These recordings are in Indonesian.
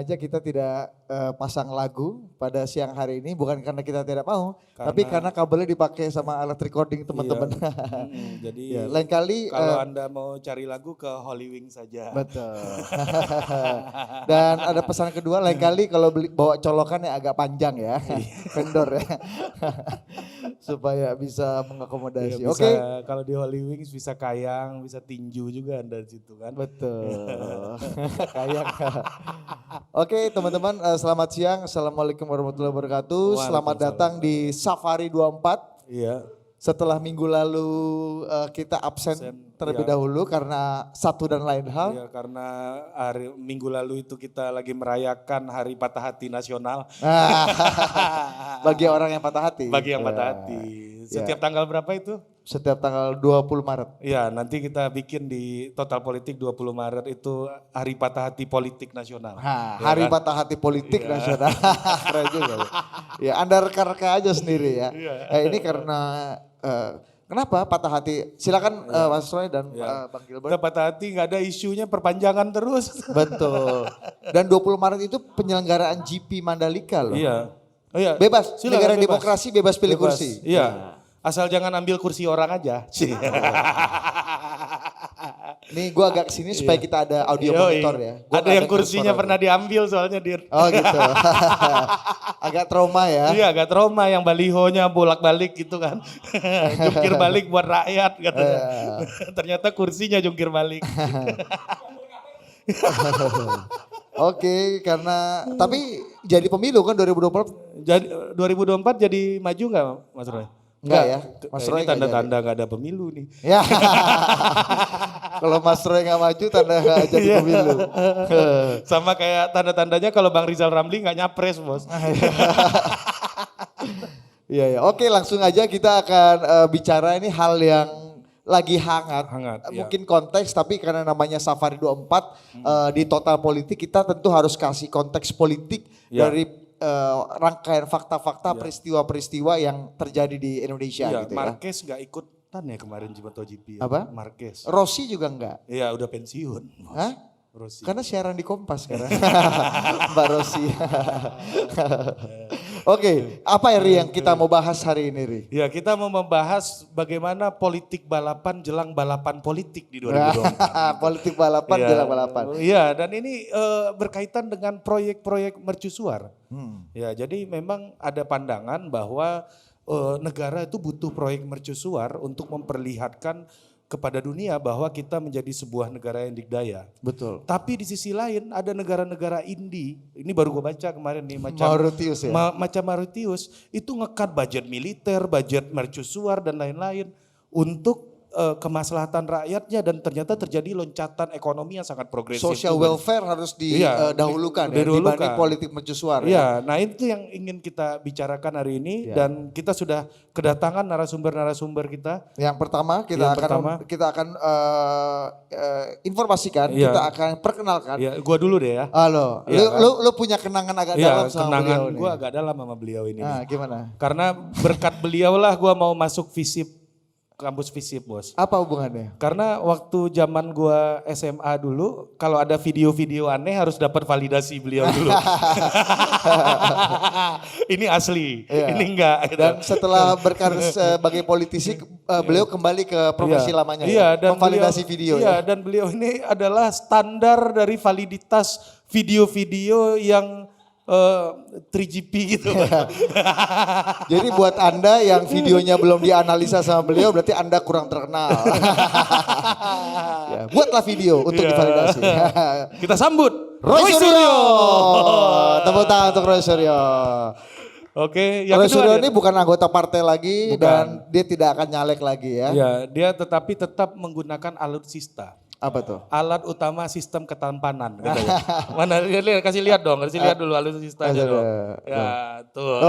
sengaja kita tidak pasang lagu pada siang hari ini bukan karena kita tidak mau, tapi karena kabelnya dipakai sama alat recording teman-teman. Iya. Jadi Ya, lain kali kalau Anda mau cari lagu ke Holy Wing saja. betul. Dan ada pesan kedua, lain kali kalau bawa colokan yang agak panjang ya, vendor ya, supaya bisa mengakomodasi. Iya, Oke. Kalau di Holy Wings bisa kayang, bisa tinju juga Anda di situ kan. Betul. Kayak. Oke teman-teman, selamat siang. Assalamualaikum warahmatullahi wabarakatuh. Selamat datang di Safari 24. Iya. Setelah minggu lalu kita absen terlebih dahulu karena satu dan lain hal. Iya, karena minggu lalu itu kita lagi merayakan Hari Patah Hati Nasional. Bagi orang yang patah hati. Bagi yang patah hati. Setiap tanggal berapa itu? Setiap tanggal 20 Maret. Ya, nanti kita bikin di Total Politik 20 Maret itu Hari Patah Hati Politik Nasional. Hari Patah Hati Politik Nasional. Keren juga. Ya, Anda reka-reka aja sendiri ya. Ini karena kenapa patah hati? Silakan Mas Roy dan Bang Gilbert. Kita patah hati nggak ada isunya perpanjangan terus. Betul. Dan 20 Maret itu penyelenggaraan GP Mandalika loh. Iya. Oh, iya. Bebas, Silakan, negara bebas. demokrasi bebas pilih kursi. Iya. Asal jangan ambil kursi orang aja. Nih gue agak kesini supaya kita ada audio monitor ya. Ada yang kursinya pernah diambil soalnya Dir. Oh gitu. Agak trauma ya. Iya agak trauma yang balihonya bolak-balik gitu kan. Jungkir balik buat rakyat katanya. Ternyata kursinya jungkir balik. Oke, karena tapi jadi pemilu kan 2024. Jadi 2024 jadi maju nggak Mas Roy? Enggak ya, Mas Roy ini tanda-tanda nggak ada pemilu nih. Ya, kalau Mas Roy nggak maju tanda nggak jadi pemilu. Sama kayak tanda-tandanya kalau Bang Rizal Ramli nggak nyapres bos. Iya ya, oke langsung aja kita akan bicara ini hal yang lagi hangat. Mungkin konteks tapi karena namanya Safari 24 di Total Politik kita tentu harus kasih konteks politik dari rangkaian fakta-fakta peristiwa-peristiwa yang terjadi di Indonesia gitu ya. Marquez nggak ikutan ya kemarin di MotoGP. Apa? Marquez. Rossi juga enggak. Iya udah pensiun. Hah? Rossi. Karena siaran di Kompas sekarang. Mbak Rossi. Oke, apa yang kita mau bahas hari ini Ri? Ya kita mau membahas bagaimana politik balapan jelang balapan politik di 2024. Politik balapan jelang balapan. Iya dan ini berkaitan dengan proyek-proyek mercusuar. Ya jadi memang ada pandangan bahwa negara itu butuh proyek mercusuar untuk memperlihatkan kepada dunia bahwa kita menjadi sebuah negara yang dikdaya. Betul. Tapi di sisi lain ada negara-negara indie, ini baru gue baca kemarin nih macam Mauritius ya? Macam Mauritius itu ngekat budget militer, budget mercusuar dan lain-lain untuk kemaslahatan rakyatnya dan ternyata terjadi loncatan ekonomi yang sangat progresif. Social welfare harus didahulukan ya, dibanding politik mercusuar. Iya, nah itu yang ingin kita bicarakan hari ini dan kita sudah kedatangan narasumber-narasumber kita. Yang pertama kita akan informasikan, kita akan perkenalkan. Iya, gua dulu deh ya. Halo, lu punya kenangan agak dalam sama beliau nih. Gua agak dalam sama beliau ini. Nah, gimana? Karena berkat beliau lah gua mau masuk FISIP. Kampus FISIP bos. Apa hubungannya? Karena waktu zaman gua SMA dulu, kalau ada video-video aneh harus dapat validasi beliau dulu. Ini asli, ini enggak. Gitu. Dan setelah berkarir sebagai politisi, beliau kembali ke profesi lamanya dan memvalidasi video. Iya, dan beliau ini adalah standar dari validitas video-video yang 3GP gitu. Jadi buat Anda yang videonya belum dianalisa sama beliau berarti Anda kurang terkenal. Ya, buatlah video untuk divalidasi. Kita sambut Roy Suryo. Tepuk tangan untuk Roy Suryo. Oke, Roy Suryo ini bukan anggota partai lagi dan dia tidak akan nyalek lagi ya. Iya, dia tetap menggunakan alutsista. Apa tuh? Alat utama sistem ketampanan. Gitu ya. Mana kasih lihat dong, kasih lihat dulu alutsistanya dong. Ya tuh.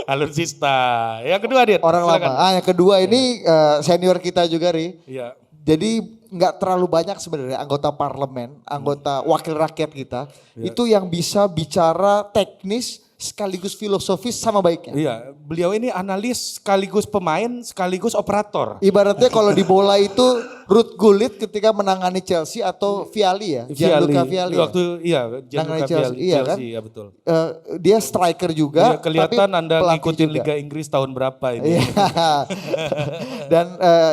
Alutsista. Yang kedua Dit. Orang silakan. Lama. Yang kedua ini senior kita juga Ri. Iya. Jadi nggak terlalu banyak sebenarnya anggota parlemen, anggota wakil rakyat kita itu yang bisa bicara teknis sekaligus filosofis sama baiknya. Iya, beliau ini analis sekaligus pemain sekaligus operator. Ibaratnya kalau di bola itu Ruth Gullit ketika menangani Chelsea atau Vialli ya, Gianluca Vialli. Waktu iya Gianluca Chelsea, Vialli, iya kan? Chelsea, ya betul. Dia striker juga. Iya, kelihatan tapi Anda pelatih ngikutin juga. Liga Inggris tahun berapa ini. Iya. Dan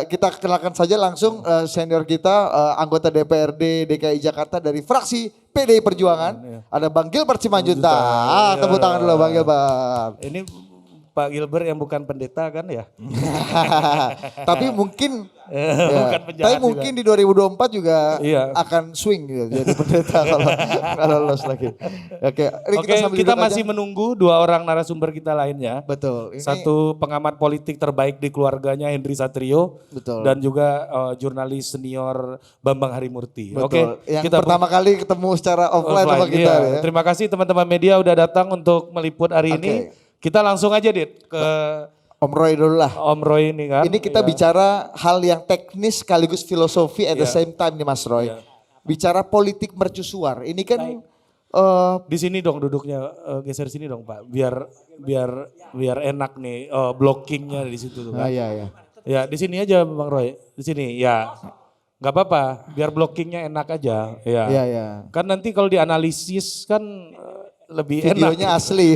kita kenalkan saja langsung senior kita anggota DPRD DKI Jakarta dari fraksi PDI Perjuangan. Ada Bang Gilbert Simanjuntak. Tepuk tangan dulu Bang Gilbert. Ini Pak Gilbert yang bukan pendeta kan ya? Tapi mungkin Bukan penjahat tapi mungkin di 2024 juga Iya. akan swing gitu jadi pendeta kalau lolos lagi. Oke, Oke, sambil kita duduk masih aja. menunggu 2 orang narasumber kita lainnya. Betul. Ini Satu pengamat politik terbaik di keluarganya Henry Satrio. Betul. Dan juga jurnalis senior Bambang Harimurti. betul. Oke, Yang pertama kali ketemu secara offline sama kita iya. ya. Terima kasih teman-teman media udah datang untuk meliput hari Oke. ini. Kita langsung aja Dit ke Om Roy dulu lah. Om Roy ini kan. Ini kita Iya. bicara hal yang teknis sekaligus filosofi at the Iya. same time nih Mas Roy. Iya. Bicara politik mercusuar. Ini kan Di sini dong duduknya, geser sini dong Pak, biar enak nih blockingnya di situ tuh kan. iya. Ya di sini aja Bang Roy, di sini ya, nggak apa-apa, biar blockingnya enak aja. Ya. Iya. Kan nanti kalau dianalisis kan lebih Videonya enak. asli.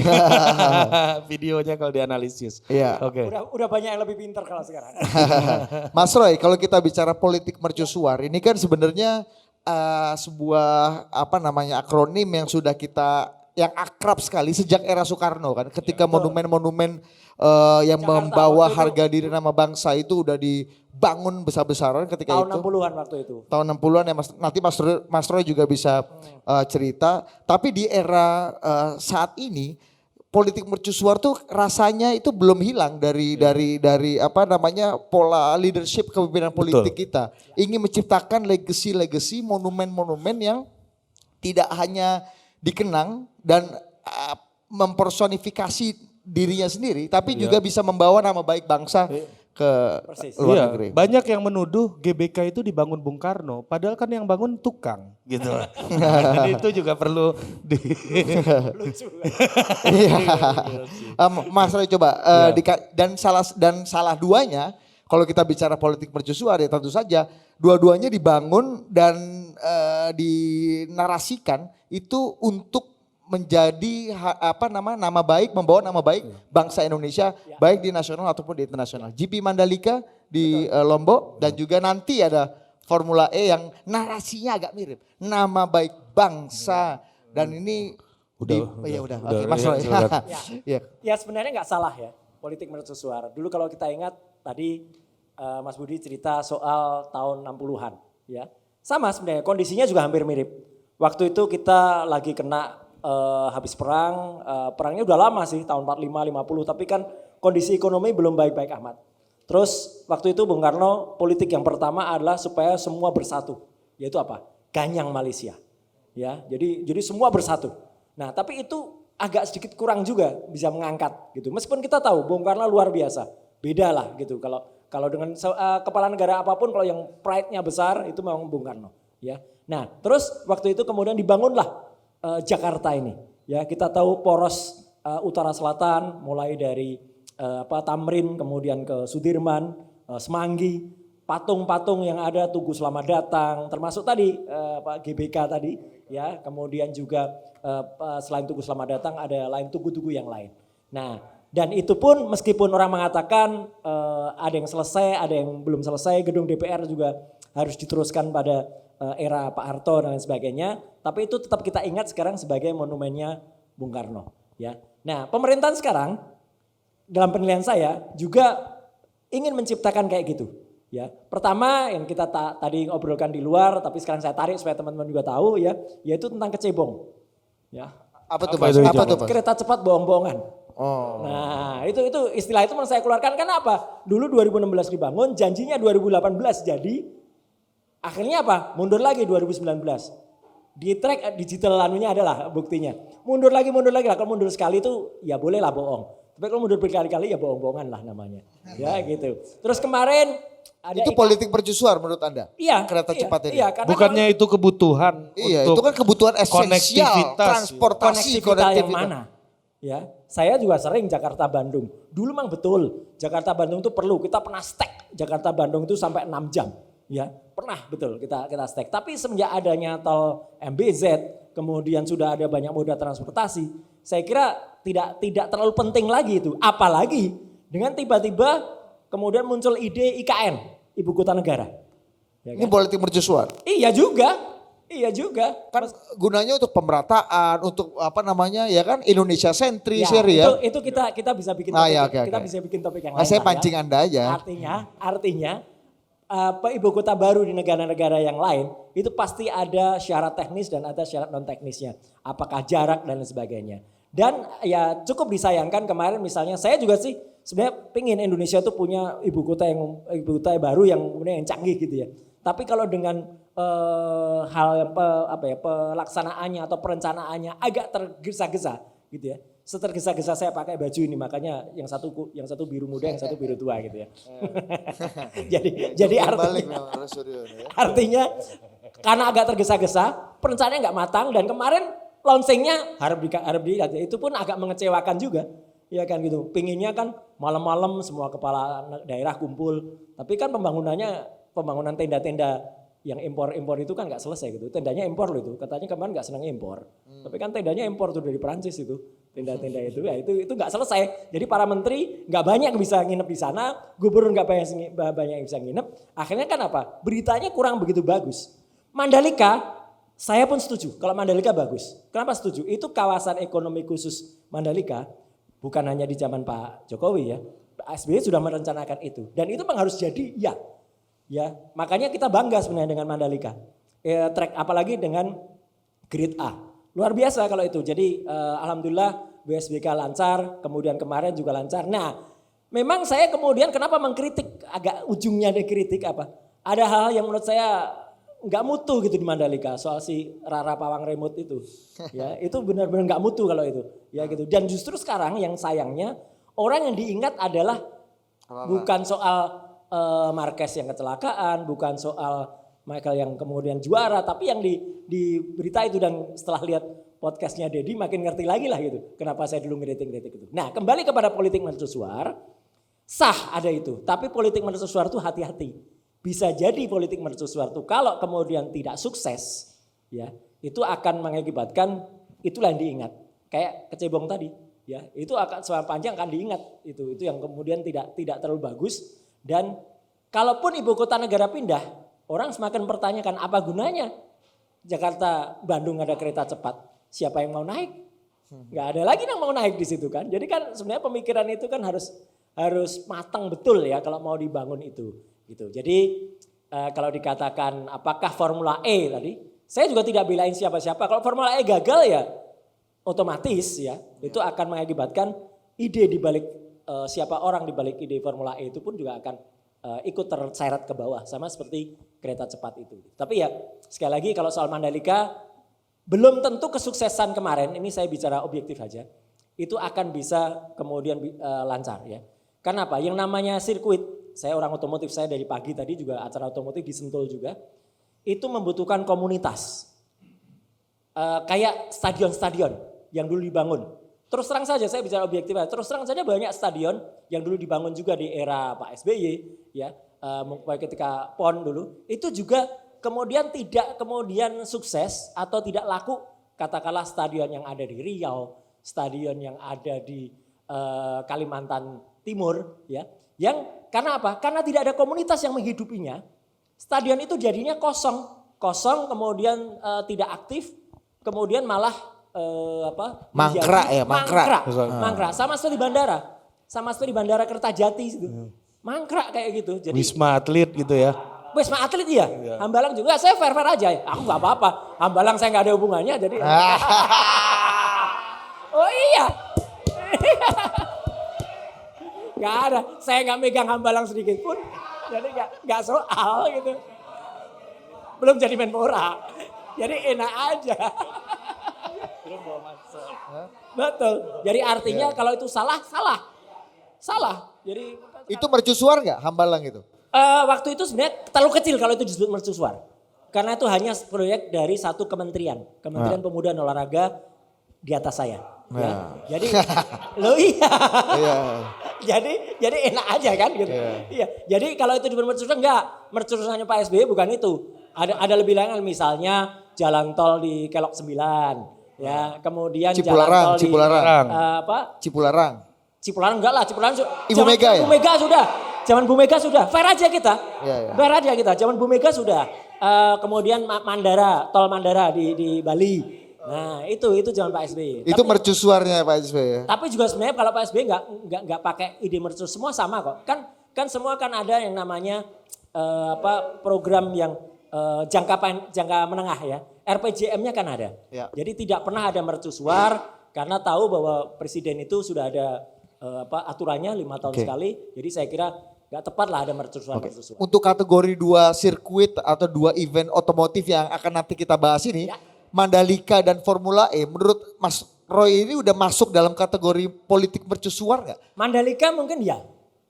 Videonya kalau dianalisis. Iya. Oke. Udah banyak yang lebih pintar kalau sekarang. Mas Roy, kalau kita bicara politik mercusuar, ini kan sebenarnya sebuah akronim yang sudah yang akrab sekali sejak era Soekarno kan. Ketika monumen-monumen yang Jakarta, membawa waktu itu. harga diri nama bangsa itu udah dibangun besar-besaran ketika Tahun itu. 60-an waktu itu. Tahun 60-an ya nanti Mas Roy juga bisa cerita. Tapi di era saat ini politik mercusuar tuh rasanya itu belum hilang dari pola leadership kepemimpinan politik kita. Ingin menciptakan legacy monumen-monumen yang tidak hanya dikenang dan mempersonifikasi dirinya sendiri, tapi juga bisa membawa nama baik bangsa ke Persis. luar Iya, negeri. banyak yang menuduh GBK itu dibangun Bung Karno, padahal kan yang bangun tukang gitu. Jadi itu juga perlu Iya. Mas Roy coba dan salah duanya kalau kita bicara politik mercusuar ya tentu saja dua-duanya dibangun dan dinarasikan itu untuk menjadi nama baik, membawa nama baik bangsa Indonesia baik di nasional ataupun di internasional. GP Mandalika di Lombok dan juga nanti ada Formula E yang narasinya agak mirip, nama baik bangsa dan ini Oke, Mas Roy. Iya. Ya sebenarnya nggak salah ya politik mercusuar. Dulu kalau kita ingat tadi Mas Budi cerita soal tahun 60-an ya. Sama sebenarnya kondisinya juga hampir mirip. Waktu itu kita lagi kena habis perang, perangnya udah lama sih tahun 45-50 tapi kan kondisi ekonomi belum baik-baik amat. Terus waktu itu Bung Karno politik yang pertama adalah supaya semua bersatu. Yaitu apa? Ganyang Malaysia. Ya, jadi semua bersatu. Nah, tapi itu agak sedikit kurang juga bisa mengangkat gitu. Meskipun kita tahu Bung Karno luar biasa. Beda lah gitu. Kalau dengan kepala negara apapun kalau yang pride-nya besar itu memang Bung Karno, ya. Nah, terus waktu itu kemudian dibangunlah Jakarta ini. Ya, kita tahu poros utara selatan mulai dari Tamrin kemudian ke Sudirman, Semanggi, patung-patung yang ada Tugu Selamat Datang, termasuk tadi Pak GBK tadi, ya. Kemudian juga selain Tugu Selamat Datang ada lain tugu-tugu yang lain. Nah, dan itu pun meskipun orang mengatakan ada yang selesai, ada yang belum selesai, gedung DPR juga harus diteruskan pada era Pak Harto dan lain sebagainya, tapi itu tetap kita ingat sekarang sebagai monumennya Bung Karno, ya. Nah, pemerintahan sekarang dalam penilaian saya juga ingin menciptakan kayak gitu, ya. Pertama yang kita tadi ngobrolkan di luar, tapi sekarang saya tarik supaya teman-teman juga tahu, ya, yaitu tentang kecebong, ya. Apa tuh Apa Mas? itu, Apa tuh Mas? Kereta cepat bohong-bohongan. Oh. Nah, itu istilah itu saya keluarkan karena apa? Dulu 2016 dibangun, janjinya 2018 jadi. Akhirnya apa? Mundur lagi 2019. Di track digital anunya adalah buktinya. Mundur lagi lah. Kalau mundur sekali itu ya boleh lah bohong. Tapi kalau mundur berkali-kali ya bohong-bohongan lah namanya. Ya gitu. Terus kemarin ada Itu politik mercusuar menurut Anda? Iya. Kereta cepat ini? Iya, karena bukannya itu kebutuhan Iya, untuk itu kan kebutuhan esensial, konektivitas. transportasi, konektivitas yang mana? Ya, saya juga sering Jakarta Bandung. Dulu memang betul Jakarta Bandung itu perlu. Kita pernah stack Jakarta Bandung itu sampai 6 jam. Ya, pernah betul kita stack. Tapi semenjak adanya tol MBZ, kemudian sudah ada banyak moda transportasi, saya kira tidak terlalu penting lagi itu. Apalagi dengan tiba-tiba kemudian muncul ide IKN, Ibu Kota Negara. Ya Ini kan? politik mercusuar. Iya juga. Kan gunanya untuk pemerataan, untuk apa namanya ya kan Indonesia sentris Ya, ya. itu kita bisa bikin Ah, topik, ya, oke, kita oke. bisa bikin topik yang Nah, lain. saya lah pancing Anda aja. Artinya ibu kota baru di negara-negara yang lain itu pasti ada syarat teknis dan ada syarat non teknisnya. Apakah jarak dan lain sebagainya. Dan ya cukup disayangkan kemarin misalnya saya juga sih sebenarnya pengen Indonesia tuh punya ibu kota baru yang kemudian yang canggih gitu ya. Tapi kalau dengan hal yang pelaksanaannya atau perencanaannya agak tergesa-gesa gitu ya. Setergesa-gesa saya pakai baju ini, makanya yang satu biru muda, yang satu biru tua gitu ya. jadi artinya karena agak tergesa-gesa, perencanaannya nggak matang dan kemarin launchingnya harap dilihat itu pun agak mengecewakan juga. Ya kan gitu. Pinginnya kan malam-malam semua kepala daerah kumpul, tapi kan pembangunan tenda-tenda yang impor itu kan nggak selesai gitu. Tendanya impor loh itu. Katanya kemarin nggak senang impor. Tapi kan tendanya impor tuh dari Perancis itu. Tenda-tenda itu ya itu nggak selesai. Jadi para menteri nggak banyak yang bisa nginep di sana, gubernur nggak banyak yang bisa nginep. Akhirnya kan apa? Beritanya kurang begitu bagus. Mandalika saya pun setuju. Kalau Mandalika bagus. Kenapa setuju? Itu kawasan ekonomi khusus Mandalika bukan hanya di zaman Pak Jokowi ya. Pak SBY sudah merencanakan itu dan itu memang harus jadi ya. Ya, makanya kita bangga sebenarnya dengan Mandalika. Track apalagi dengan grade A. Luar biasa kalau itu. Jadi alhamdulillah BSBK lancar, kemudian kemarin juga lancar. Nah, memang saya kemudian kenapa mengkritik agak ujungnya dikritik apa? Ada hal yang menurut saya nggak mutu gitu di Mandalika soal si Rara Pawang Remote itu. Ya, itu benar-benar nggak mutu kalau itu. Ya gitu. Dan justru sekarang yang sayangnya orang yang diingat adalah bukan soal Marquez yang kecelakaan, bukan soal Michael yang kemudian juara, tapi yang di berita itu dan setelah lihat podcastnya Dedi makin ngerti lagi lah gitu. Kenapa saya dulu ngeritik-ngeritik itu. Nah kembali kepada politik mercusuar, sah ada itu. Tapi politik mercusuar itu hati-hati. Bisa jadi politik mercusuar itu kalau kemudian tidak sukses, ya itu akan mengakibatkan itulah yang diingat. Kayak kecebong tadi, ya itu akan selama panjang akan diingat itu yang kemudian tidak terlalu bagus. Dan kalaupun ibu kota negara pindah, orang semakin pertanyakan apa gunanya Jakarta Bandung ada kereta cepat, siapa yang mau naik? Nggak ada lagi yang mau naik di situ kan. Jadi kan sebenarnya pemikiran itu kan harus matang betul ya kalau mau dibangun itu. Gitu. Jadi kalau dikatakan apakah Formula E tadi, saya juga tidak belain siapa-siapa. Kalau Formula E gagal ya otomatis ya itu akan mengakibatkan ide di balik siapa orang di balik ide Formula E itu pun juga akan ikut terseret ke bawah sama seperti kereta cepat itu. Tapi ya sekali lagi kalau soal Mandalika belum tentu kesuksesan kemarin, ini saya bicara objektif aja, itu akan bisa kemudian lancar ya. Karena apa? Yang namanya sirkuit, saya orang otomotif, saya dari pagi tadi juga acara otomotif di Sentul juga, itu membutuhkan komunitas. Kayak stadion-stadion yang dulu dibangun. Terus terang saja saya bicara objektif, terus terang saja banyak stadion yang dulu dibangun juga di era Pak SBY ya, ketika PON dulu, itu juga kemudian tidak kemudian sukses atau tidak laku, katakanlah stadion yang ada di Riau, stadion yang ada di Kalimantan Timur ya. Yang karena apa? Karena tidak ada komunitas yang menghidupinya. Stadion itu jadinya kosong kemudian tidak aktif, kemudian malah mangkrak sama seperti bandara Kertajati itu mangkrak kayak gitu. Jadi Wisma Atlet gitu ya. Wisma Atlet iya. Hambalang juga saya fair aja. Aku nggak apa-apa. Hambalang saya nggak ada hubungannya jadi. Oh iya. Nggak ada. Saya nggak megang Hambalang sedikit pun. Jadi nggak soal gitu. Belum jadi Menpora. Jadi enak aja. Betul. Jadi artinya kalau itu salah. Jadi itu mercusuar nggak Hambalang itu? Waktu itu sebenarnya terlalu kecil kalau itu disebut mercusuar. Karena itu hanya proyek dari satu kementerian. Kementerian Pemuda dan Olahraga di atas saya. Ya. Jadi lo iya. Iya. jadi enak aja kan gitu. Iya. Jadi kalau itu diberi mercusuar enggak, mercusuarnya Pak SBY bukan itu. Ada lebih lain misalnya jalan tol di Kelok 9 ya, kemudian jalan tol di Cipularang. Cipularang enggak lah, Cipularang Ibu Mega ya? Bu Mega sudah. Zaman Bu Mega sudah. Fair aja kita. Iya. Fair aja kita. Zaman Bu Mega sudah. Kemudian Mandara, tol Mandara di Bali. Nah, itu zaman Pak SBY. Itu mercusuarnya Pak SBY ya. Tapi juga sebenarnya kalau Pak SBY enggak pakai ide mercusuar, semua sama kok. Kan semua kan ada yang namanya program yang jangka menengah ya. RPJM-nya kan ada. Ya. Jadi tidak pernah ada mercusuar karena tahu bahwa presiden itu sudah ada aturannya 5 tahun sekali. Jadi saya kira nggak tepat lah ada mercusuar. Untuk kategori 2 sirkuit atau 2 event otomotif yang akan nanti kita bahas ini, Mandalika dan Formula E, menurut Mas Roy ini udah masuk dalam kategori politik mercusuar nggak? Mandalika mungkin ya.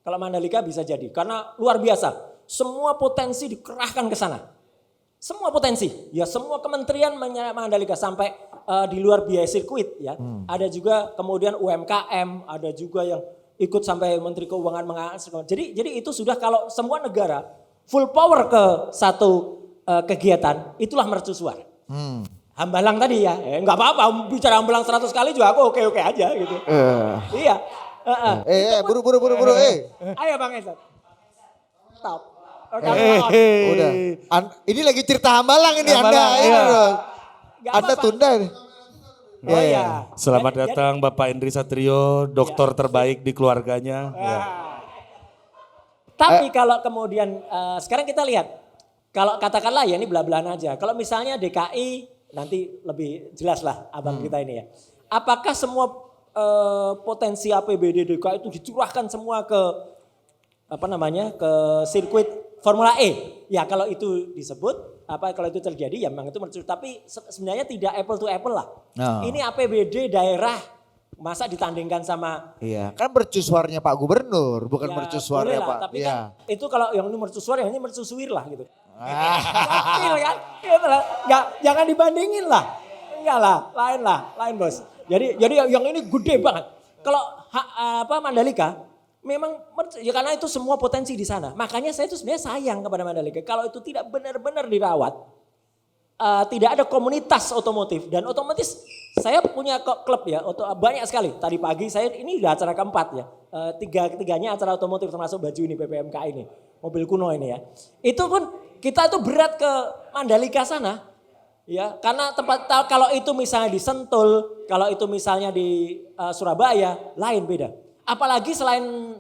Kalau Mandalika bisa jadi karena luar biasa. Semua potensi dikerahkan ke sana. Semua potensi. Ya semua kementerian Mandalika sampai di luar biaya sirkuit ya. Ada juga kemudian UMKM, ada juga yang ikut sampai Menteri Keuangan mengatakan. Jadi itu sudah kalau semua negara full power ke satu kegiatan, itulah mercusuar. Hambalang tadi ya, enggak apa-apa bicara Hambalang 100 kali juga aku oke-oke aja gitu. Iya. Buru. Ayo Bang Esat. Stop. Udah. Ini lagi cerita Hambalang ini Anda. Anda tunda ini. Oh iya. Selamat datang Bapak Indri Satrio, dokter terbaik di keluarganya. Tapi kalau kemudian sekarang kita lihat, kalau katakanlah ya ini belah-belahan aja. Kalau misalnya DKI nanti lebih jelas lah abang kita ini ya. Apakah semua potensi APBD DKI itu dicurahkan semua ke ke sirkuit Formula E? Ya kalau itu disebut, kalau itu terjadi ya memang itu mercusuar. Tapi sebenarnya tidak apple to apple lah. Ini APBD daerah masa ditandingkan sama. Iya, kan mercusuarnya Pak Gubernur, bukan mercusuarnya Pak. Tapi kan itu kalau yang ini mercusuar, yang ini mercusuir lah gitu. Kan? Gitu lah. Jangan dibandingin lah. Enggak lah, lain bos. Jadi yang ini gede banget. Kalau Mandalika memang ya karena itu semua potensi di sana. Makanya saya itu sebenarnya sayang kepada Mandalika. Kalau itu tidak benar-benar dirawat, tidak ada komunitas otomotif dan otomatis saya punya klub ya, banyak sekali. Tadi pagi saya ini udah acara keempat ya, tiga-tiganya acara otomotif termasuk baju ini PPMK ini, mobil kuno ini ya. Itu pun kita itu berat ke Mandalika sana, ya karena tempat kalau itu misalnya di Sentul, kalau itu misalnya di Surabaya, lain beda. Apalagi selain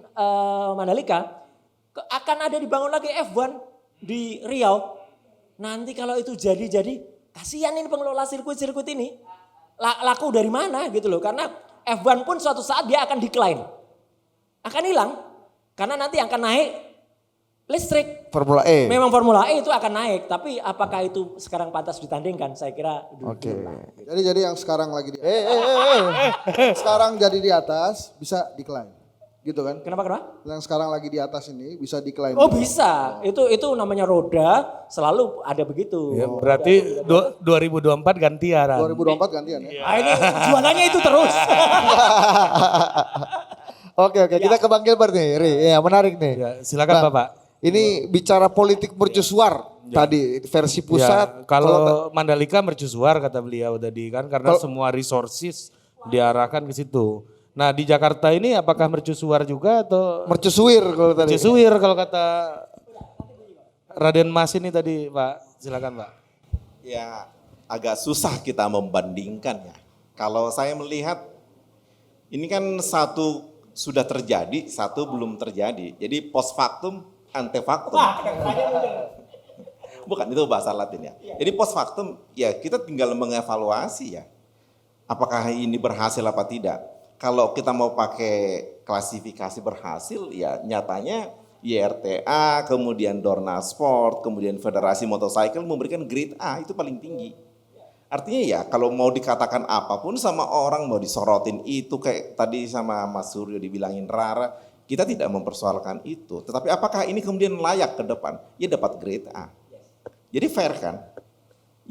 Mandalika, akan ada dibangun lagi F1 di Riau. Nanti kalau itu jadi kasihan ini pengelola sirkuit-sirkuit ini. Laku dari mana gitu loh. Karena F1 pun suatu saat dia akan decline. Akan hilang. Karena nanti akan naik listrik. Formula E. Memang Formula E itu akan naik. Tapi apakah itu sekarang pantas ditandingkan? Saya kira. Oke. Jadi yang sekarang lagi sekarang jadi di atas bisa decline. Gitu kan? Kenapa? Yang sekarang lagi di atas ini bisa decline. Oh bisa, itu namanya roda selalu ada begitu. Ya, berarti 2024 gantian. 2024 gantian ya. Ini jualannya itu terus. Oke, kita ke Bang Gilbert nih, ya menarik nih. Ya, silakan Bapak. Ini bicara politik mercusuar tadi versi pusat. Ya, kalau Mandalika mercusuar kata beliau tadi kan karena semua resources diarahkan ke situ. Nah di Jakarta ini apakah mercusuar juga atau? Mercusuir kalau tadi. Mercusuir kalau kata Raden Mas ini tadi Pak, silakan Pak. Ya agak susah kita membandingkan ya. Kalau saya melihat ini kan satu sudah terjadi, satu belum terjadi. Jadi post factum, ante factum. Bukan itu bahasa Latin ya. Jadi post factum ya kita tinggal mengevaluasi ya. Apakah ini berhasil apa tidak. Kalau kita mau pakai klasifikasi berhasil ya nyatanya YRTA, kemudian Dorna Sport, kemudian Federasi Motorcycle memberikan grade A itu paling tinggi. Artinya ya kalau mau dikatakan apapun sama orang mau disorotin itu kayak tadi sama Mas Suryo dibilangin Rara, kita tidak mempersoalkan itu. Tetapi apakah ini kemudian layak ke depan? Ya dapat grade A. Jadi fair kan?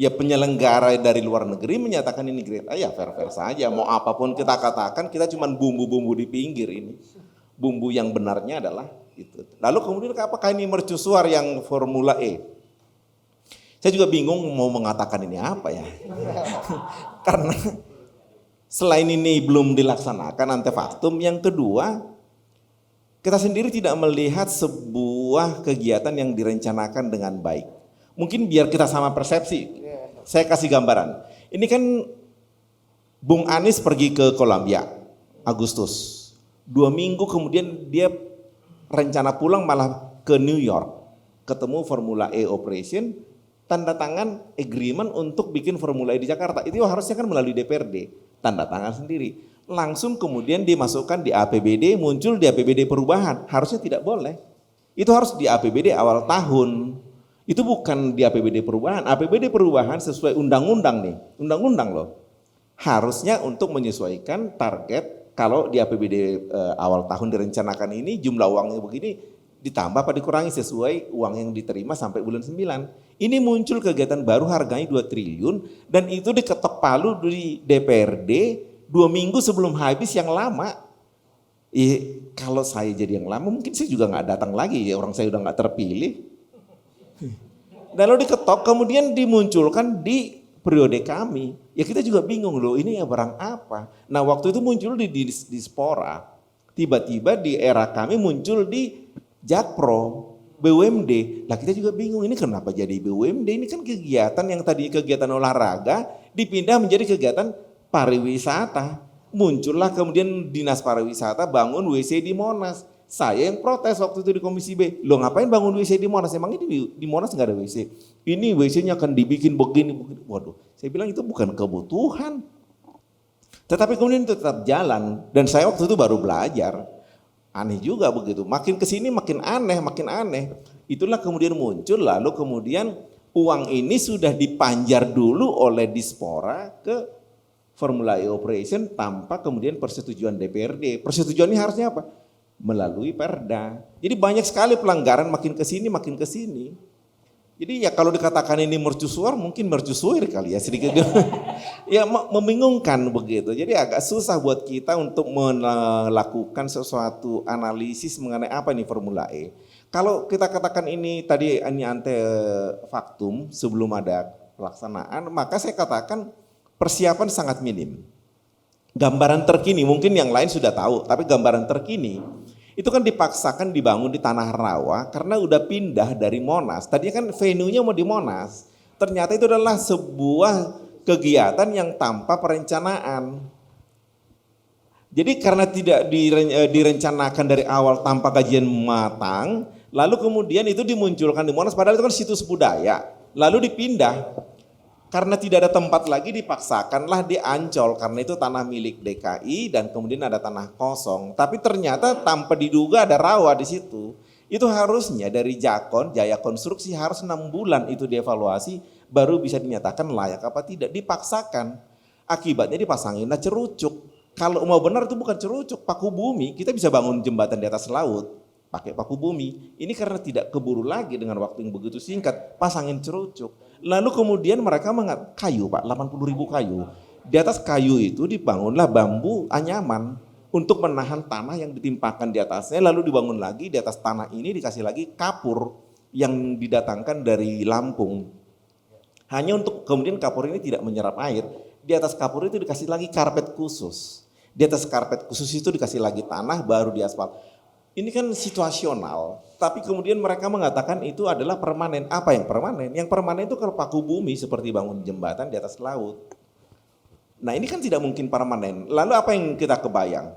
Ya penyelenggara dari luar negeri menyatakan ini grade A, ya fair-fair saja. Mau apapun kita katakan, kita cuma bumbu-bumbu di pinggir ini. Bumbu yang benarnya adalah itu. Lalu kemudian apakah ini mercusuar yang Formula E? Saya juga bingung mau mengatakan ini apa ya. Karena selain ini belum dilaksanakan antefaktum, yang kedua, kita sendiri tidak melihat sebuah kegiatan yang direncanakan dengan baik. Mungkin biar kita sama persepsi. Saya kasih gambaran. Ini kan Bung Anies pergi ke Kolombia Agustus. 2 minggu kemudian dia rencana pulang malah ke New York. Ketemu Formula E Operation, tanda tangan agreement untuk bikin Formula E di Jakarta. Itu harusnya kan melalui DPRD, tanda tangan sendiri. Langsung kemudian dimasukkan di APBD, muncul di APBD perubahan. Harusnya tidak boleh. Itu harus di APBD awal tahun. Itu bukan di APBD perubahan. APBD perubahan sesuai undang-undang nih, undang-undang loh. Harusnya untuk menyesuaikan target, kalau di APBD awal tahun direncanakan ini jumlah uangnya begini, ditambah apa dikurangi sesuai uang yang diterima sampai bulan 9. Ini muncul kegiatan baru harganya 2 triliun dan itu diketok palu di DPRD 2 minggu sebelum habis yang lama. Kalau saya jadi yang lama mungkin saya juga nggak datang lagi, ya orang saya udah nggak terpilih. Lalu diketok kemudian dimunculkan di periode kami. Ya kita juga bingung loh, ini ya barang apa. Nah waktu itu muncul di Dispora. Tiba-tiba di era kami muncul di Jakpro, BUMD. Lah kita juga bingung, ini kenapa jadi BUMD? Ini kan kegiatan yang tadi kegiatan olahraga dipindah menjadi kegiatan pariwisata. Muncullah kemudian Dinas Pariwisata bangun WC di Monas. Saya yang protes waktu itu di Komisi B. Lo ngapain bangun WC di Monas? Emang ini di Monas nggak ada WC? Ini WC-nya akan dibikin begini. Waduh, saya bilang itu bukan kebutuhan. Tetapi kemudian itu tetap jalan. Dan saya waktu itu baru belajar. Aneh juga begitu. Makin kesini makin aneh. Itulah kemudian muncul, lalu kemudian uang ini sudah dipanjar dulu oleh Dispora ke Formula E Operation tanpa kemudian persetujuan DPRD. Persetujuan ini harusnya apa? Melalui Perda. Jadi banyak sekali pelanggaran makin ke sini. Jadi ya kalau dikatakan ini mercusuar mungkin mercusuir kali ya sedikit. Ya membingungkan begitu. Jadi agak susah buat kita untuk melakukan sesuatu analisis mengenai apa nih Formula E. Kalau kita katakan ini tadi ini antefaktum sebelum ada pelaksanaan, maka saya katakan persiapan sangat minim. Gambaran terkini, mungkin yang lain sudah tahu, tapi gambaran terkini itu kan dipaksakan dibangun di Tanah Rawa karena udah pindah dari Monas. Tadinya kan venue-nya mau di Monas, ternyata itu adalah sebuah kegiatan yang tanpa perencanaan. Jadi karena tidak direncanakan dari awal tanpa kajian matang, lalu kemudian itu dimunculkan di Monas, padahal itu kan situs budaya, lalu dipindah. Karena tidak ada tempat lagi dipaksakanlah di Ancol karena itu tanah milik DKI dan kemudian ada tanah kosong. Tapi ternyata tanpa diduga ada rawa di situ. Itu harusnya dari Jakon, Jaya Konstruksi harus 6 bulan itu dievaluasi baru bisa dinyatakan layak apa tidak. Dipaksakan. Akibatnya dipasanginlah cerucuk. Kalau mau benar itu bukan cerucuk, paku bumi. Kita bisa bangun jembatan di atas laut pakai paku bumi. Ini karena tidak keburu lagi dengan waktu yang begitu singkat, pasangin cerucuk. Lalu kemudian mereka kayu Pak, 80.000 kayu. Di atas kayu itu dibangunlah bambu anyaman untuk menahan tanah yang ditimpakan di atasnya. Lalu dibangun lagi di atas tanah ini dikasih lagi kapur yang didatangkan dari Lampung. Hanya untuk kemudian kapur ini tidak menyerap air. Di atas kapur itu dikasih lagi karpet khusus. Di atas karpet khusus itu dikasih lagi tanah baru diaspal. Ini kan situasional, tapi kemudian mereka mengatakan itu adalah permanen. Apa yang permanen? Yang permanen itu kalau paku bumi seperti bangun jembatan di atas laut. Nah ini kan tidak mungkin permanen. Lalu apa yang kita kebayang?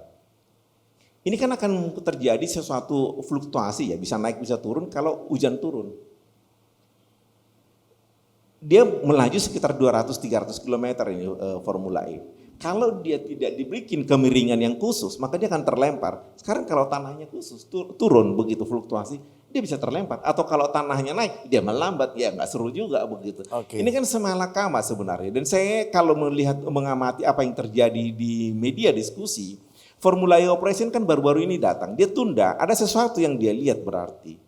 Ini kan akan terjadi sesuatu fluktuasi ya, bisa naik bisa turun kalau hujan turun. Dia melaju sekitar 200-300 km ini Formula E. Kalau dia tidak dibikin kemiringan yang khusus, maka dia akan terlempar. Sekarang kalau tanahnya khusus, turun begitu fluktuasi, dia bisa terlempar. Atau kalau tanahnya naik, dia melambat, ya nggak seru juga begitu. Okay. Ini kan semalakama sebenarnya. Dan saya kalau mengamati apa yang terjadi di media diskusi, Formula E Operation kan baru-baru ini datang, dia tunda, ada sesuatu yang dia lihat berarti.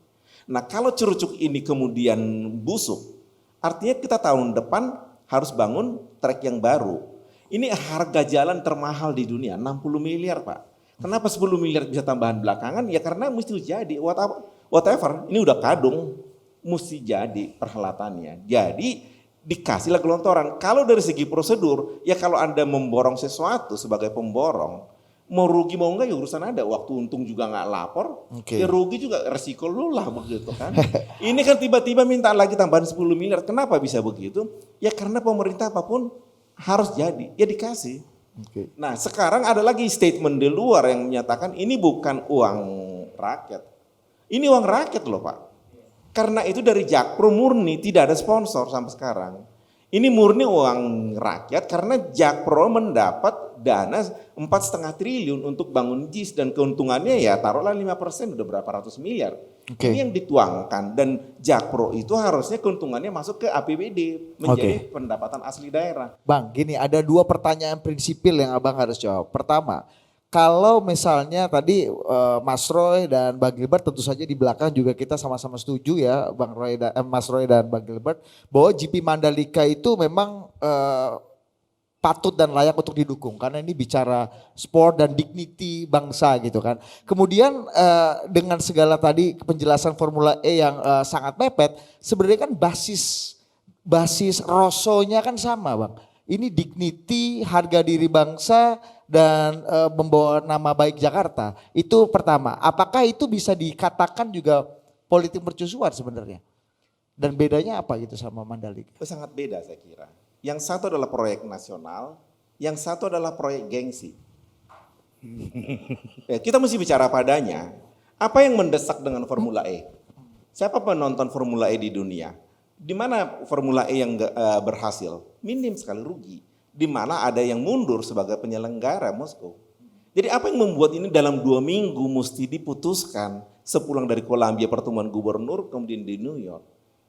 Nah kalau cerucuk ini kemudian busuk, Artinya kita tahun depan harus bangun trek yang baru. Ini harga jalan termahal di dunia, 60 miliar Pak. Kenapa 10 miliar bisa tambahan belakangan? Ya karena mesti jadi whatever, ini udah kadung, mesti jadi perhelatannya. Jadi dikasihlah gelontoran. Kalau dari segi prosedur, ya kalau Anda memborong sesuatu sebagai pemborong, mau rugi mau enggak ya urusan Anda, waktu untung juga nggak lapor, ya rugi juga resiko lu lah begitu kan. Ini kan tiba-tiba minta lagi tambahan 10 miliar, kenapa bisa begitu? Ya karena pemerintah apapun harus jadi, ya dikasih. Nah sekarang ada lagi statement di luar yang menyatakan ini bukan uang rakyat, ini uang rakyat loh Pak. Karena itu dari Jakpro murni, tidak ada sponsor sampai sekarang. Ini murni uang rakyat karena Jakpro mendapat dana 4,5 triliun untuk bangun JIS dan keuntungannya ya taruhlah 5% udah berapa ratus miliar. Ini yang dituangkan dan Jakpro itu harusnya keuntungannya masuk ke APBD menjadi pendapatan asli daerah. Bang, gini ada 2 pertanyaan prinsipil yang Abang harus jawab. Pertama, kalau misalnya tadi Mas Roy dan Bang Gilbert tentu saja di belakang juga kita sama-sama setuju ya Mas Roy dan Bang Gilbert bahwa GP Mandalika itu memang patut dan layak untuk didukung karena ini bicara sport dan dignity bangsa gitu kan. Kemudian dengan segala tadi penjelasan Formula E yang sangat mepet, sebenarnya kan basis rosonya kan sama Bang. Ini dignity, harga diri bangsa dan membawa nama baik Jakarta. Itu pertama. Apakah itu bisa dikatakan juga politik mercusuar sebenarnya? Dan bedanya apa gitu sama Mandalika? Sangat beda saya kira. Yang satu adalah proyek nasional, yang satu adalah proyek gengsi. Ya, kita mesti bicara padanya. Apa yang mendesak dengan Formula E? Siapa penonton Formula E di dunia? Di mana Formula E yang berhasil? Minim sekali rugi. Di mana ada yang mundur sebagai penyelenggara Moskow. Jadi apa yang membuat ini dalam 2 minggu mesti diputuskan sepulang dari Columbia pertemuan gubernur kemudian di New York.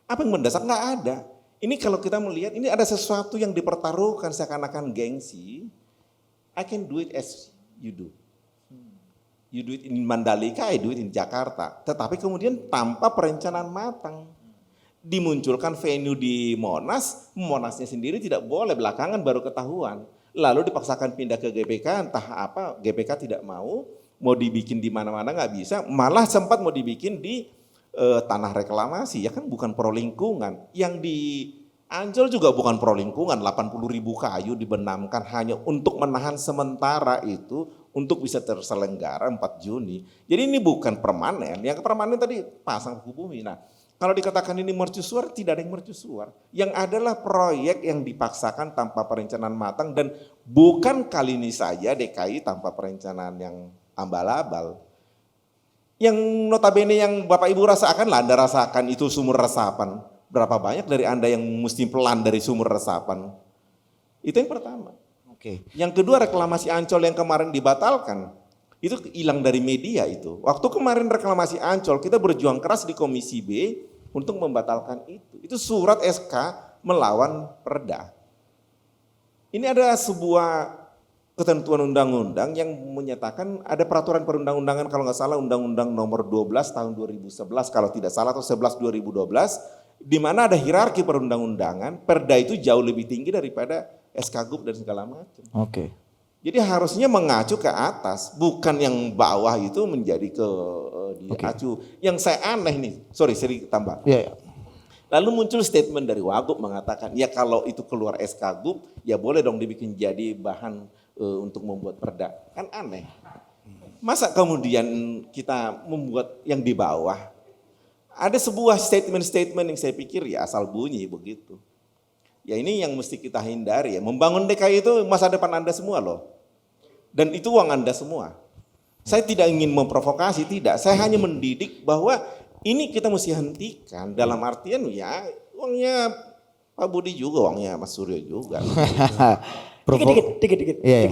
Apa yang mendesak? Nggak ada. Ini kalau kita melihat ini ada sesuatu yang dipertaruhkan seakan-akan gengsi. I can do it as you do. You do it in Mandalika, I do it in Jakarta. Tetapi kemudian tanpa perencanaan matang. Dimunculkan venue di Monas, Monasnya sendiri tidak boleh, belakangan baru ketahuan. Lalu dipaksakan pindah ke GBK, entah apa, GBK tidak mau dibikin di mana-mana nggak bisa, malah sempat mau dibikin di tanah reklamasi, ya kan bukan pro lingkungan. Yang di Ancol juga bukan pro lingkungan, 80.000 kayu dibenamkan hanya untuk menahan sementara itu untuk bisa terselenggara 4 Juni. Jadi ini bukan permanen, yang permanen tadi pasang buku bumi. Nah, kalau dikatakan ini mercusuar, tidak ada yang mercusuar. Yang adalah proyek yang dipaksakan tanpa perencanaan matang dan bukan kali ini saja DKI tanpa perencanaan yang ambal-abal. Yang notabene yang Bapak Ibu rasakan lah, Anda rasakan itu sumur resapan. Berapa banyak dari Anda yang mesti pelan dari sumur resapan? Itu yang pertama. Yang kedua reklamasi Ancol yang kemarin dibatalkan. Itu hilang dari media itu. Waktu kemarin reklamasi Ancol kita berjuang keras di Komisi B untuk membatalkan itu. Itu surat SK melawan Perda. Ini ada sebuah ketentuan undang-undang yang menyatakan ada peraturan perundang-undangan kalau nggak salah Undang-Undang nomor 12 tahun 2011 kalau tidak salah atau 11 2012 di mana ada hierarki perundang-undangan, Perda itu jauh lebih tinggi daripada SK-GUP dan segala macam. Jadi harusnya mengacu ke atas, bukan yang bawah itu menjadi diacu. Yang saya aneh nih, sedikit tambah. Lalu muncul statement dari Wagub mengatakan, ya kalau itu keluar SK-GUP, ya boleh dong dibikin jadi bahan untuk membuat perda. Kan aneh. Masa kemudian kita membuat yang di bawah? Ada sebuah statement-statement yang saya pikir ya asal bunyi begitu. Ya ini yang mesti kita hindari ya. Membangun DKI itu masa depan Anda semua loh. Dan itu uang Anda semua. Saya tidak ingin memprovokasi, tidak. Saya hanya mendidik bahwa ini kita mesti hentikan. Dalam artian ya uangnya Pak Budi juga, uangnya Mas Suryo juga. Dikit.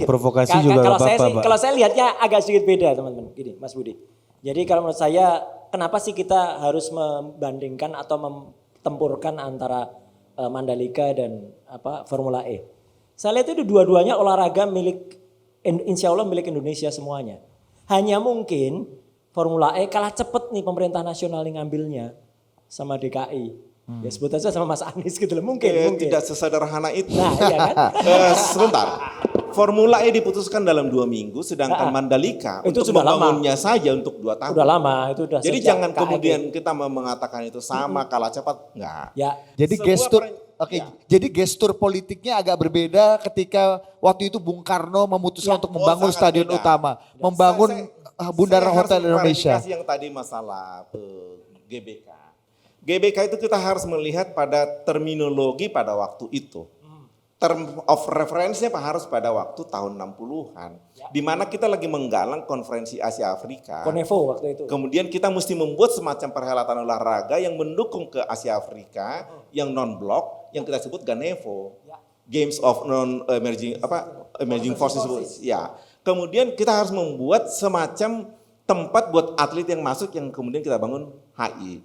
Provokasi juga apa-apa, Pak. Kalau saya lihatnya agak sedikit beda teman-teman. Gini Mas Budi. Jadi kalau menurut saya kenapa sih kita harus membandingkan atau memtempurkan antara Mandalika dan Formula E. Saya lihat itu dua-duanya olahraga insya Allah milik Indonesia semuanya. Hanya mungkin Formula E kalah cepet nih pemerintah nasional yang ngambilnya sama DKI. Ya sebut aja sama Mas Anies gitu loh, mungkin. Tidak sesederhana itu. Nah iya kan. Sebentar. Formula E diputuskan dalam 2 minggu, sedangkan Mandalika Itu untuk sudah lama. membangunnya saja untuk 2 tahun. Udah lama, itu udah Jadi sejak jangan KAG. kemudian kita mengatakan itu sama kalah cepat, enggak. Ya, Jadi Sebuah gestur, per- ya. jadi gestur politiknya agak berbeda ketika waktu itu Bung Karno memutuskan Ya. untuk membangun sangat stadion beda. utama, membangun Bundaran Saya Hotel harus Indonesia. klarifikasi yang tadi masalah GBK. GBK itu kita harus melihat pada terminologi pada waktu itu. Term of reference-nya harus pada waktu tahun 60-an. Di mana kita lagi menggalang konferensi Asia Afrika. Konevo waktu itu. Kemudian kita mesti membuat semacam perhelatan olahraga yang mendukung ke Asia Afrika yang non-blok yang kita sebut Ganevo. Games of emerging forces. Ya. Kemudian kita harus membuat semacam tempat buat atlet yang masuk yang kemudian kita bangun HI.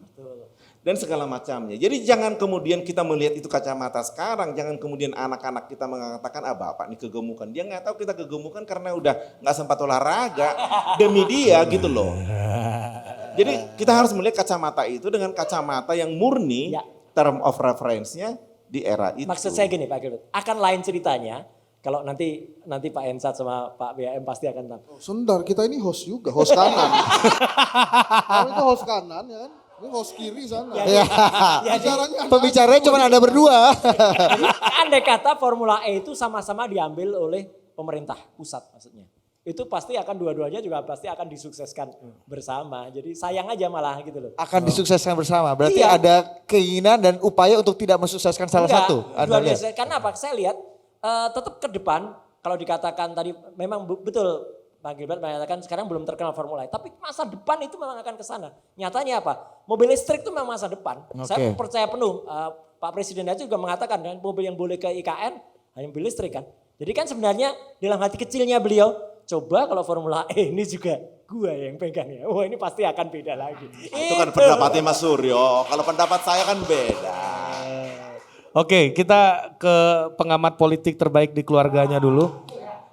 Dan segala macamnya. Jadi jangan kemudian kita melihat itu kacamata sekarang, jangan kemudian anak-anak kita mengatakan, bapak nih kegemukan. Dia nggak tahu kita kegemukan karena udah nggak sempat olahraga demi dia gitu loh. Jadi kita harus melihat kacamata itu dengan kacamata yang murni, Ya. term of reference-nya di era itu. Maksud saya gini Pak Gilbert, akan lain ceritanya kalau nanti Pak Ensat sama Pak BAM pasti akan tahu. Sebentar, kita ini host juga, host kanan. Kamu itu host kanan ya kan? Ini host kiri sana. Ya. Bicaranya Pembicaranya cuma ada berdua. Jadi andai kata Formula E itu sama-sama diambil oleh pemerintah pusat maksudnya. Itu pasti akan dua-duanya juga pasti akan disukseskan bersama. Jadi sayang aja malah gitu loh. Akan disukseskan bersama. Berarti Iya. ada keinginan dan upaya untuk tidak mensukseskan salah Enggak, satu. Anda dua-duanya. lihat? Karena apa? Saya lihat tetap ke depan kalau dikatakan tadi memang betul Pak Gilbert mengatakan sekarang belum terkenal Formula E. Tapi masa depan itu memang akan ke sana. Nyatanya apa? Mobil listrik itu memang masa depan. Saya percaya penuh. Pak Presiden aja juga mengatakan kan mobil yang boleh ke IKN hanya mobil listrik kan. Jadi kan sebenarnya dalam hati kecilnya beliau, coba kalau Formula E ini juga gua yang pegang ya. Wah ini pasti akan beda lagi. Itu kan pendapatnya Mas Suryo, kalau pendapat saya kan beda. Oke, kita ke pengamat politik terbaik di keluarganya dulu.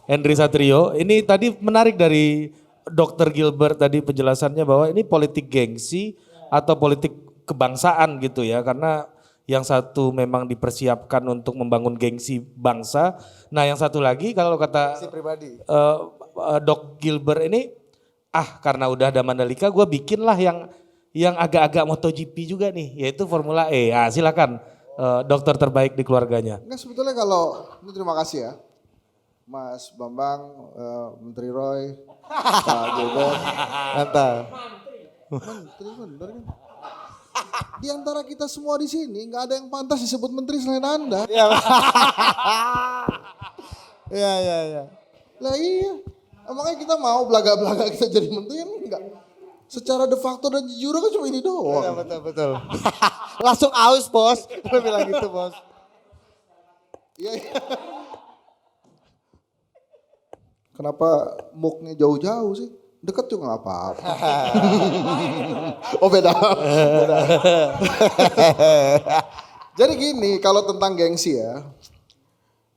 Henry Satrio, ini tadi menarik dari Dr. Gilbert tadi penjelasannya bahwa ini politik gengsi atau politik kebangsaan gitu ya. Karena yang satu memang dipersiapkan untuk membangun gengsi bangsa. Nah yang satu lagi kalau kata pribadi. Dok Gilbert ini, karena udah ada Mandalika gue bikinlah yang agak-agak MotoGP juga nih, yaitu Formula E. Silakan dokter terbaik di keluarganya. Enggak, sebetulnya kalau, ini terima kasih ya. Mas Bambang, Menteri Roy, Pak Gilbert. Mantap. Menteri bener kan? Di antara kita semua di sini nggak ada yang pantas disebut menteri selain Anda. Iya. Lah iya. Makanya kita mau belaga-belaga kita jadi menteri kan enggak. Secara de facto dan jujur kan cuma ini doang. Betul. Langsung aus bos. Lu bilang gitu bos. Iya. Kenapa muknya jauh-jauh sih? Dekat juga nggak apa-apa. Oh beda. Jadi gini, kalau tentang gengsi ya.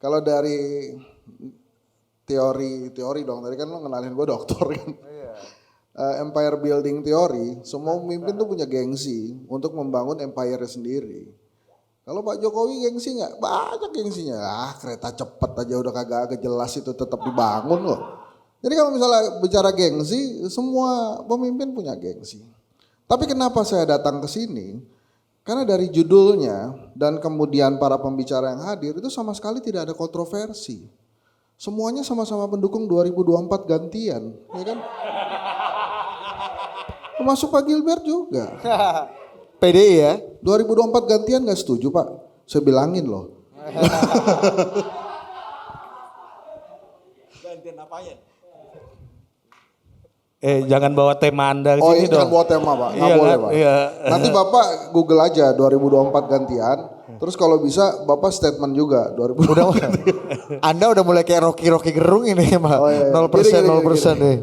Kalau dari teori dong. Tadi kan lo ngenalin gue dokter kan. Empire building teori, semua pemimpin tuh punya gengsi untuk membangun empire sendiri. Kalau Pak Jokowi gengsi nggak? Banyak gengsinya. Kereta cepat aja udah kagak jelas itu tetap dibangun loh. Jadi kalau misalnya bicara gengsi, semua pemimpin punya gengsi. Tapi kenapa saya datang ke sini? Karena dari judulnya dan kemudian para pembicara yang hadir itu sama sekali tidak ada kontroversi. Semuanya sama-sama pendukung 2024 gantian, ya kan? Termasuk Pak Gilbert juga. PDI ya. 2024 gantian gak setuju Pak? Saya bilangin loh. Gantian apanya? Jangan bawa tema Anda ke Oh sini iya jangan dong. bawa tema Pak, gak Iya boleh kan? Pak. Iya. Nanti Bapak Google aja 2024 gantian. Terus kalau bisa Bapak statement juga 2024. Anda udah mulai kayak Rocky Gerung ini Pak. Oh, iya. 0% Gini. 0% deh.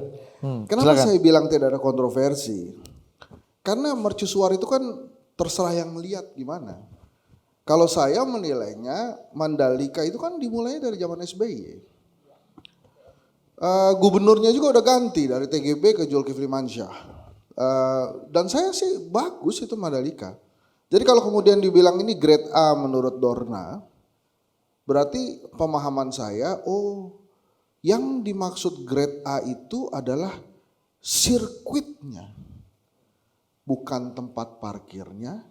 Kenapa Silakan. saya bilang tidak ada kontroversi? Karena mercusuar itu kan terserah yang melihat gimana. Kalau saya menilainya Mandalika itu kan dimulai dari zaman SBY. Gubernurnya juga udah ganti dari TGB ke Zulkifli Mansyah. Dan saya sih bagus itu Mandalika. Jadi kalau kemudian dibilang ini grade A menurut Dorna, berarti pemahaman saya, yang dimaksud grade A itu adalah sirkuitnya. Bukan tempat parkirnya,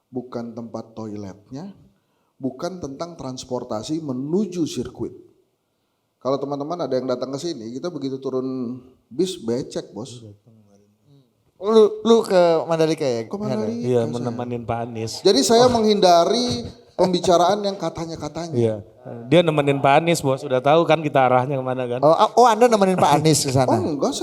bukan tempat toiletnya, bukan tentang transportasi menuju sirkuit. Kalau teman-teman ada yang datang ke sini, kita begitu turun bis becek, Bos. Lu ke Mandalika ya? Ke Mandalika. Iya, saya. menemenin Pak Anies. Jadi saya menghindari pembicaraan yang katanya-katanya. Iya. Dia nemenin Pak Anies, Bos. Sudah tahu kan kita arahnya kemana kan? Oh, Anda nemenin Pak Anies ke Oh sana? enggak,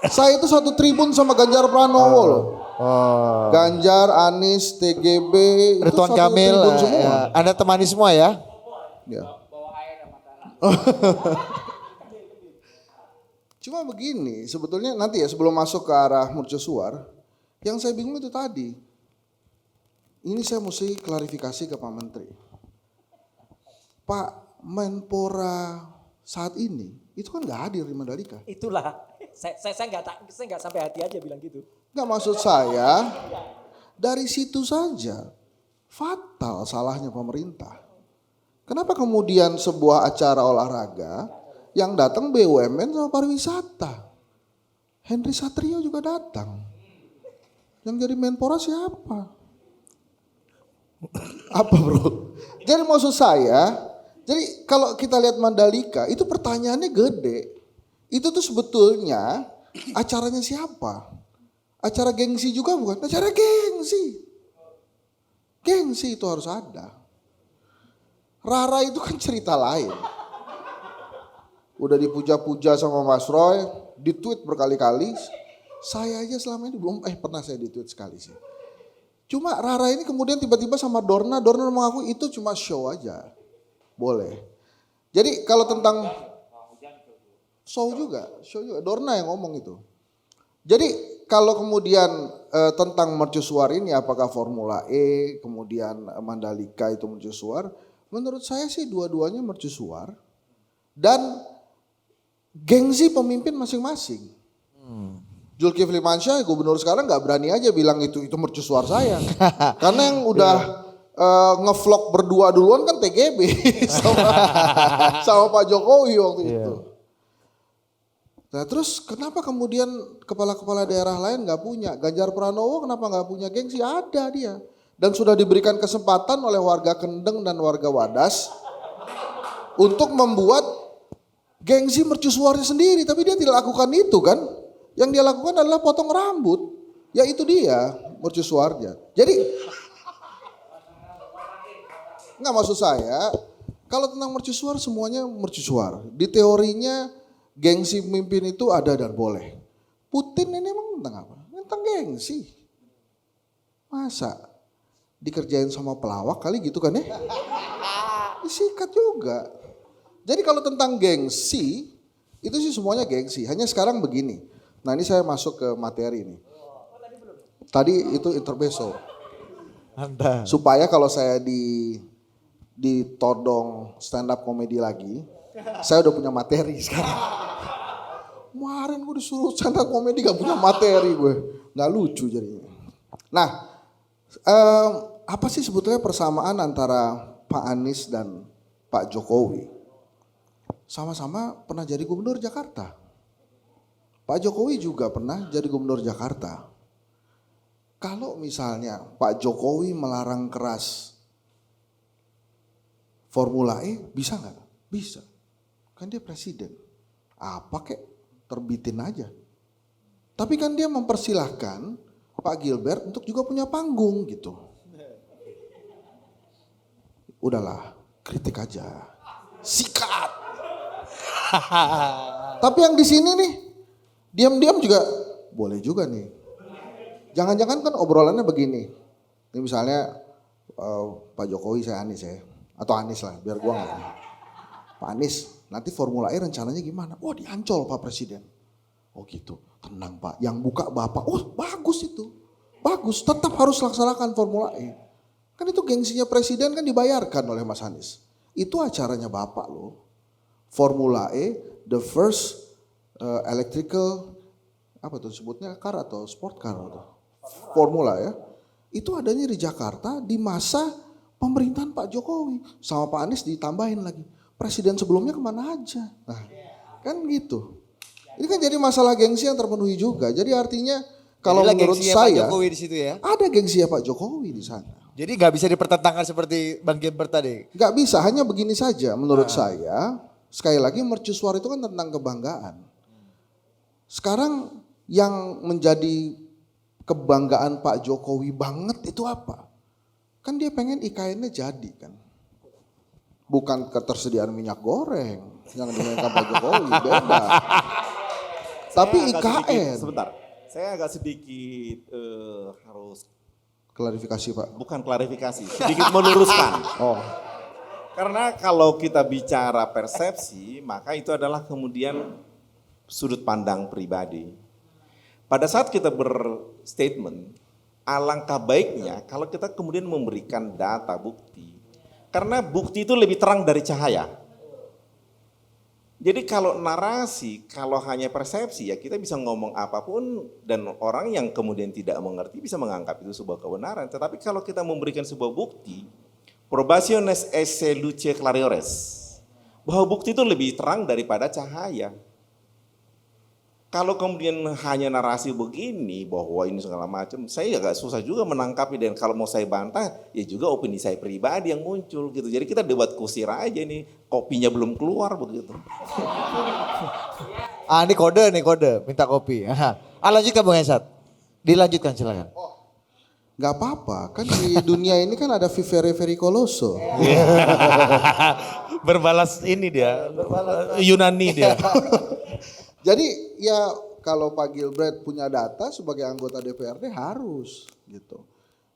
saya itu satu tribun sama Ganjar Pranowo loh. Oh. Ganjar, Anies, TGB, itu Ridwan satu Kamil, tribun semua. ya. Anda temani semua ya? Ya. Cuma begini, sebetulnya nanti ya sebelum masuk ke arah mercusuar, yang saya bingung itu tadi. Ini saya mesti klarifikasi ke Pak Menteri. Pak Menpora saat ini itu kan nggak hadir di Mandalika. Itulah, saya nggak sampai hati aja bilang gitu. Nggak, maksud saya dari situ saja fatal salahnya pemerintah. Kenapa kemudian sebuah acara olahraga yang datang BUMN sama pariwisata? Henry Satrio juga datang. Yang jadi Menpora siapa? Apa bro? Jadi maksud saya, jadi kalau kita lihat Mandalika itu pertanyaannya gede. Itu tuh sebetulnya acaranya siapa? Acara gengsi juga bukan? Acara gengsi. Gengsi itu harus ada. Rara itu kan cerita lain. Udah dipuja-puja sama Mas Roy, di-tweet berkali-kali. Saya aja selama ini belum, pernah saya di-tweet sekali sih. Cuma Rara ini kemudian tiba-tiba sama Dorna mengaku itu cuma show aja. Boleh. Jadi kalau tentang show juga, Dorna yang ngomong itu. Jadi kalau kemudian tentang mercusuar ini apakah Formula E, kemudian Mandalika itu mercusuar, menurut saya sih dua-duanya mercusuar dan gengsi pemimpin masing-masing. Zulkifli Mansyah gubernur sekarang nggak berani aja bilang itu mercusuar saya, karena yang udah ngevlog berdua duluan kan TGB sama Pak Jokowi waktu itu. Nah terus kenapa kemudian kepala-kepala daerah lain nggak punya? Ganjar Pranowo kenapa nggak punya gengsi? Ada dia. Dan sudah diberikan kesempatan oleh warga Kendeng dan warga Wadas untuk membuat gengsi mercusuarnya sendiri. Tapi dia tidak lakukan itu kan. Yang dia lakukan adalah potong rambut. Ya itu dia mercusuarnya. Jadi, nggak maksud saya, kalau tentang mercusuar semuanya mercusuar. Di teorinya gengsi pemimpin itu ada dan boleh. Putin ini emang tentang apa? Tentang gengsi. Masa dikerjain sama pelawak kali gitu kan ya? Disikat juga. Jadi kalau tentang gengsi, itu sih semuanya gengsi. Hanya sekarang begini. Nah ini saya masuk ke materi nih. Tadi itu intermezzo. Supaya kalau saya ditodong stand up komedi lagi, saya udah punya materi sekarang. Kemarin gue disuruh stand up komedi gak punya materi gue. Gak lucu jadinya. Nah, apa sih sebetulnya persamaan antara Pak Anies dan Pak Jokowi? Sama-sama pernah jadi gubernur Jakarta. Pak Jokowi juga pernah jadi gubernur Jakarta. Kalau misalnya Pak Jokowi melarang keras Formula E, bisa nggak? Bisa. Kan dia presiden. Apa kek? Terbitin aja. Tapi kan dia mempersilahkan Pak Gilbert untuk juga punya panggung gitu. Udahlah, kritik aja. Sikat. Tapi yang di sini nih, diam-diam juga boleh juga nih. Jangan-jangan kan obrolannya begini. Ini misalnya Pak Jokowi saya Anies ya. Atau Anies lah biar gua nggak. Pak Anies nanti Formula E rencananya gimana? Wah diancol Pak Presiden. Oh gitu, tenang Pak. Yang buka Bapak, oh bagus itu. Bagus, tetap harus laksanakan Formula E. Kan itu gengsinya Presiden kan dibayarkan oleh Mas Anies. Itu acaranya Bapak loh. Formula E, the first electrical apa tuh sebutnya car atau sport car atau formula ya. itu adanya di Jakarta di masa pemerintahan Pak Jokowi. Sama Pak Anies ditambahin lagi. Presiden sebelumnya kemana aja. Nah kan gitu. Ini kan jadi masalah gengsi yang terpenuhi juga. Jadi artinya kalau Jadilah menurut gengsinya Pak saya Jokowi di situ ya. ada gengsi Pak Jokowi di sana. Jadi nggak bisa dipertentangkan seperti Bang Gilbert tadi. Gak bisa, hanya begini saja menurut saya. Sekali lagi mercusuar itu kan tentang kebanggaan. Sekarang yang menjadi kebanggaan Pak Jokowi banget itu apa? Kan dia pengen IKN-nya jadi kan. Bukan ketersediaan minyak goreng yang dimainkan Pak Jokowi, beda. Tapi Saya agak IKN. sedikit, sebentar, saya agak sedikit harus, Klarifikasi Pak. bukan klarifikasi, sedikit meluruskan. Oh, Karena kalau kita bicara persepsi, maka itu adalah kemudian sudut pandang pribadi. Pada saat kita berstatement, alangkah baiknya kalau kita kemudian memberikan data, bukti. Karena bukti itu lebih terang dari cahaya. Jadi kalau narasi, kalau hanya persepsi ya kita bisa ngomong apapun dan orang yang kemudian tidak mengerti bisa menganggap itu sebuah kebenaran. Tetapi kalau kita memberikan sebuah bukti, probationes esse luce clariores, bahwa bukti itu lebih terang daripada cahaya. Kalau kemudian hanya narasi begini bahwa ini segala macam, saya agak susah juga menangkapi dan kalau mau saya bantah ya juga opini saya pribadi yang muncul gitu. Jadi kita debat kusir aja nih, kopinya belum keluar begitu. Ini kode, minta kopi. Lanjutkan Bung Hensat. Dilanjutkan silakan. gak apa-apa. Kan di dunia ini kan ada vivere vericoloso. Berbalas ini dia, Yunani dia. Jadi ya kalau Pak Gilbert punya data sebagai anggota DPRD harus gitu.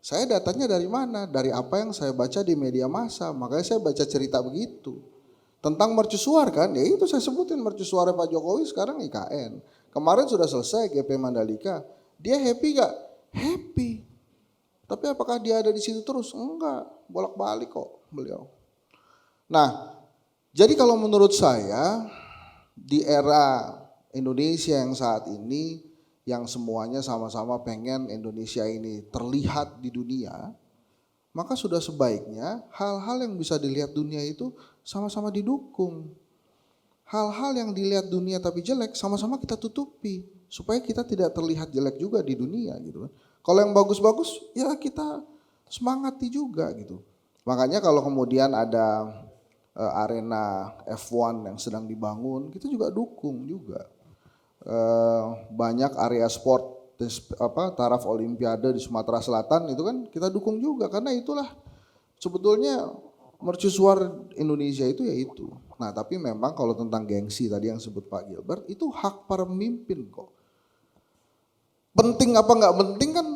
Saya datanya dari mana? Dari apa yang saya baca di media massa. Makanya saya baca cerita begitu. Tentang mercusuar kan, ya itu saya sebutin mercusuarnya Pak Jokowi sekarang IKN. Kemarin sudah selesai GP Mandalika. Dia happy gak? Happy. Tapi apakah dia ada di situ terus? Enggak, bolak-balik kok beliau. Nah, jadi kalau menurut saya di era Indonesia yang saat ini yang semuanya sama-sama pengen Indonesia ini terlihat di dunia, maka sudah sebaiknya hal-hal yang bisa dilihat dunia itu sama-sama didukung. Hal-hal yang dilihat dunia tapi jelek sama-sama kita tutupi supaya kita tidak terlihat jelek juga di dunia gitu kan. Kalau yang bagus-bagus ya kita semangati juga gitu. Makanya kalau kemudian ada arena F1 yang sedang dibangun, kita juga dukung juga. Banyak area sport taraf olimpiade di Sumatera Selatan itu kan kita dukung juga karena itulah sebetulnya mercusuar Indonesia itu ya itu. Nah tapi memang kalau tentang gengsi tadi yang sebut Pak Gilbert itu hak para pemimpin kok. Penting apa nggak penting kan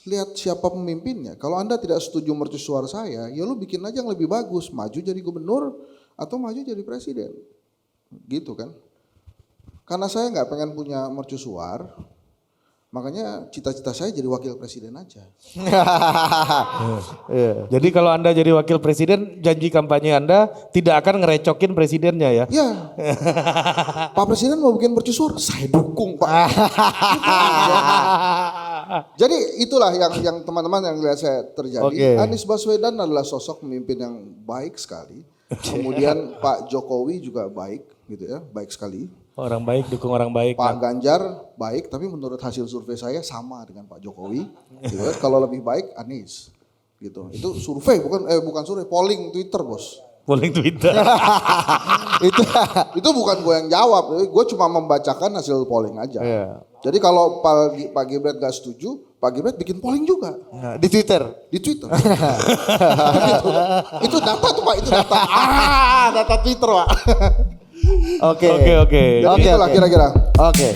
lihat siapa pemimpinnya. Kalau Anda tidak setuju mercusuar saya, ya lu bikin aja yang lebih bagus, maju jadi gubernur atau maju jadi presiden, gitu kan? Karena saya nggak pengen punya mercusuar, makanya cita-cita saya jadi wakil presiden aja. Jadi kalau Anda jadi wakil presiden, janji kampanye Anda tidak akan ngerecokin presidennya ya? Ya, Pak Presiden mau bikin mercusuar, saya dukung Pak. Jadi itulah yang teman-teman yang lihat saya terjadi. Oke. Anies Baswedan adalah sosok pemimpin yang baik sekali. Kemudian Pak Jokowi juga baik gitu ya, baik sekali. Orang baik dukung orang baik. Pak Ganjar baik, tapi menurut hasil survei saya sama dengan Pak Jokowi. Gitu kan. Kalau lebih baik Anies, gitu. Itu survei bukan survei, polling Twitter bos. Polling Twitter. itu bukan gue yang jawab, gue cuma membacakan hasil polling aja. Iya. Jadi kalau Pak Gilbert gak setuju, Pak Gilbert bikin polling juga Nah, di Twitter. di Twitter. Itu data tuh Pak, itu data. Data Twitter Pak. Oke. Oke. Jadi itulah kira-kira. Oke.